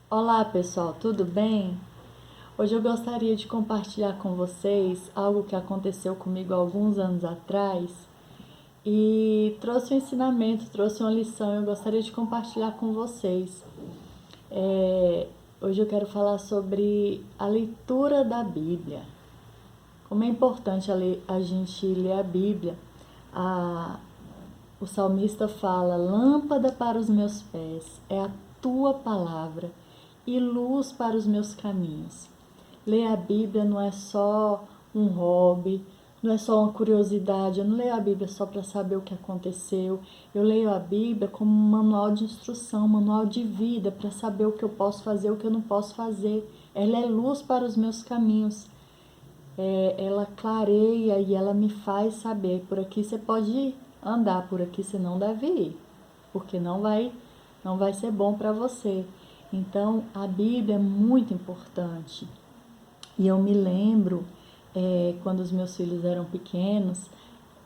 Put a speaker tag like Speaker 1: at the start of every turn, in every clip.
Speaker 1: Olá pessoal, tudo bem? Hoje eu gostaria de compartilhar com vocês algo que aconteceu comigo há alguns anos atrás e trouxe um ensinamento, trouxe uma lição. Eu gostaria de compartilhar com vocês. Hoje eu quero falar sobre a leitura da Bíblia. Como é importante a gente ler a Bíblia. A, o salmista fala: lâmpada para os meus pés é a tua palavra e luz para os meus caminhos. Ler a Bíblia não é só um hobby, não é só uma curiosidade. Eu não leio a Bíblia só para saber o que aconteceu. Eu leio a Bíblia como um manual de instrução, um manual de vida, para saber o que eu posso fazer, o que eu não posso fazer. Ela é luz para os meus caminhos. Ela clareia e ela me faz saber: por aqui você pode andar, por aqui você não deve ir, porque não vai ser bom para você. Então, a Bíblia é muito importante. E eu me lembro, quando os meus filhos eram pequenos,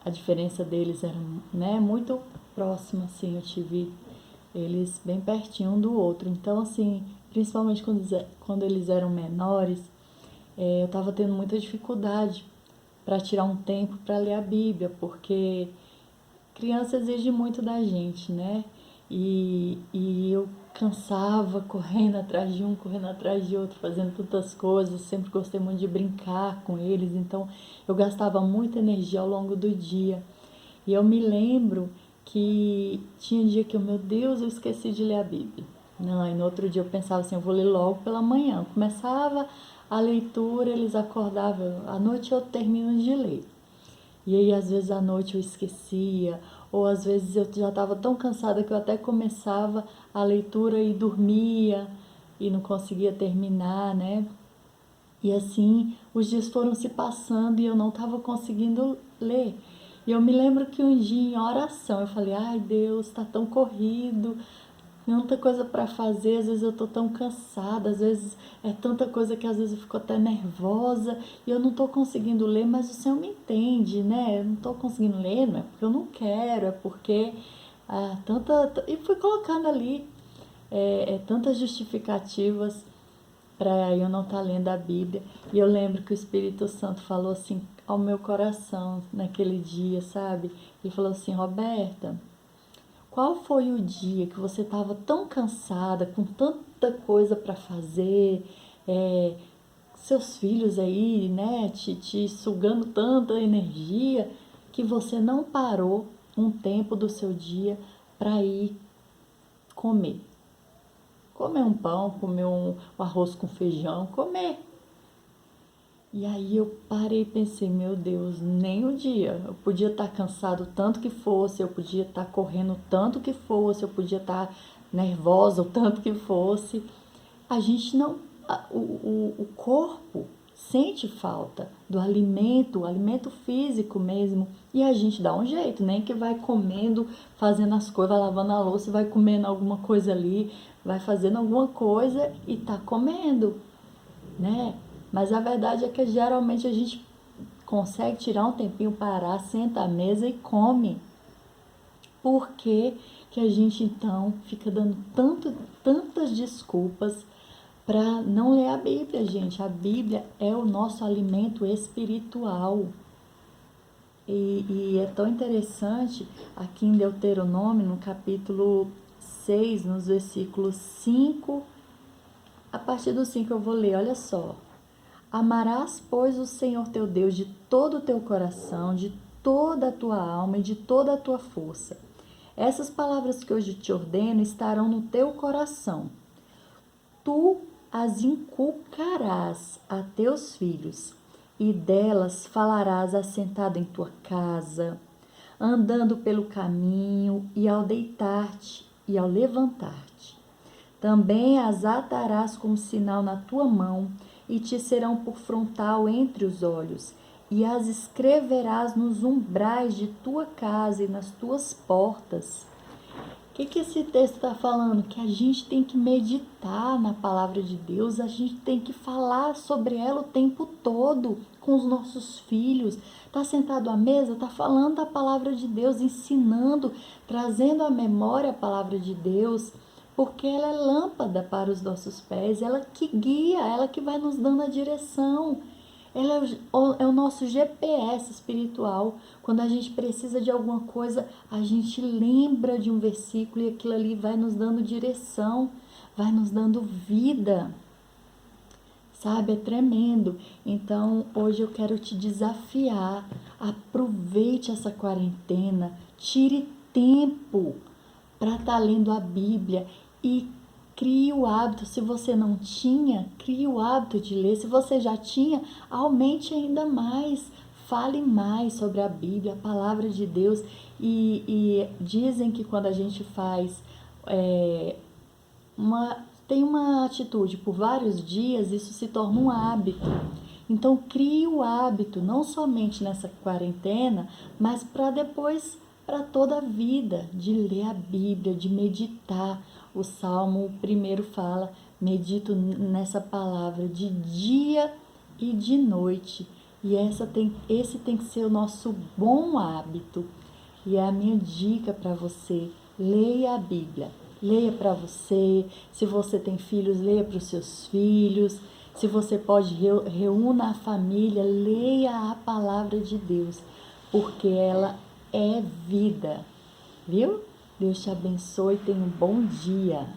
Speaker 1: a diferença deles era, né, muito próxima, assim, eu tive eles bem pertinho um do outro. Então, assim, principalmente quando eles eram menores, eu estava tendo muita dificuldade para tirar um tempo para ler a Bíblia, porque criança exige muito da gente, né? E eu cansava correndo atrás de um, correndo atrás de outro, fazendo tantas coisas. Sempre gostei muito de brincar com eles, então eu gastava muita energia ao longo do dia. E eu me lembro que tinha dia que, meu Deus, eu esqueci de ler a Bíblia. Não, e no outro dia eu pensava assim: eu vou ler logo pela manhã. Eu começava a leitura, eles acordavam, à noite eu termino de ler. E aí, às vezes, à noite eu esquecia, ou às vezes eu já estava tão cansada que eu até começava a leitura e dormia e não conseguia terminar, né? E assim, os dias foram se passando e eu não estava conseguindo ler. E eu me lembro que um dia em oração eu falei: ai Deus, está tão corrido, tanta coisa para fazer, às vezes eu tô tão cansada, às vezes é tanta coisa que às vezes eu fico até nervosa e eu não tô conseguindo ler, mas o Senhor me entende, né? Eu não tô conseguindo ler, não é porque eu não quero, é porque e fui colocando ali tantas justificativas para eu não estar lendo a Bíblia. E eu lembro que o Espírito Santo falou assim ao meu coração naquele dia, sabe? Ele falou assim: Roberta, qual foi o dia que você estava tão cansada, com tanta coisa para fazer, é, seus filhos aí, né, te sugando tanta energia, que você não parou um tempo do seu dia para ir comer? Comer um pão, comer um arroz com feijão, comer. E aí eu parei e pensei: meu Deus, nem o dia. Eu podia estar cansado tanto que fosse, eu podia estar correndo tanto que fosse, eu podia estar nervosa o tanto que fosse. A gente não. O corpo sente falta do alimento, o alimento físico mesmo. E a gente dá um jeito, nem que vai comendo, fazendo as coisas, vai lavando a louça, vai comendo alguma coisa ali, vai fazendo alguma coisa e tá comendo, né? Mas a verdade é que geralmente a gente consegue tirar um tempinho, parar, senta à mesa e come. Por que que a gente então fica dando tantas desculpas para não ler a Bíblia, gente? A Bíblia é o nosso alimento espiritual. E é tão interessante aqui em Deuteronômio, no capítulo 6, nos versículos 5, a partir do 5 eu vou ler, olha só. Amarás, pois, o Senhor teu Deus de todo o teu coração, de toda a tua alma e de toda a tua força. Essas palavras que hoje te ordeno estarão no teu coração. Tu as inculcarás a teus filhos, e delas falarás assentado em tua casa, andando pelo caminho, e ao deitar-te e ao levantar-te. Também as atarás como sinal na tua mão, e te serão por frontal entre os olhos, e as escreverás nos umbrais de tua casa e nas tuas portas. O que esse texto está falando? Que a gente tem que meditar na palavra de Deus, a gente tem que falar sobre ela o tempo todo com os nossos filhos. Está sentado à mesa, está falando da palavra de Deus, ensinando, trazendo à memória a palavra de Deus. porque ela é lâmpada para os nossos pés, ela que guia, ela que vai nos dando a direção. Ela é o nosso GPS espiritual. Quando a gente precisa de alguma coisa, a gente lembra de um versículo e aquilo ali vai nos dando direção, vai nos dando vida. Sabe, é tremendo. Então, hoje eu quero te desafiar. Aproveite essa quarentena, tire tempo para estar lendo a Bíblia e crie o hábito. Se você não tinha, crie o hábito de ler. Se você já tinha, aumente ainda mais. Fale mais sobre a Bíblia, a palavra de Deus. E dizem que quando a gente faz tem uma atitude por vários dias, isso se torna um hábito. Então, crie o hábito, não somente nessa quarentena, mas para depois, para toda a vida, de ler a Bíblia, de meditar. O Salmo primeiro fala, medito nessa palavra de dia e de noite. E esse tem que ser o nosso bom hábito. E é a minha dica para você, leia a Bíblia. Leia para você, se você tem filhos, leia para os seus filhos. Se você pode, reúna a família, leia a palavra de Deus, porque ela é vida, viu? Deus te abençoe e tenha um bom dia.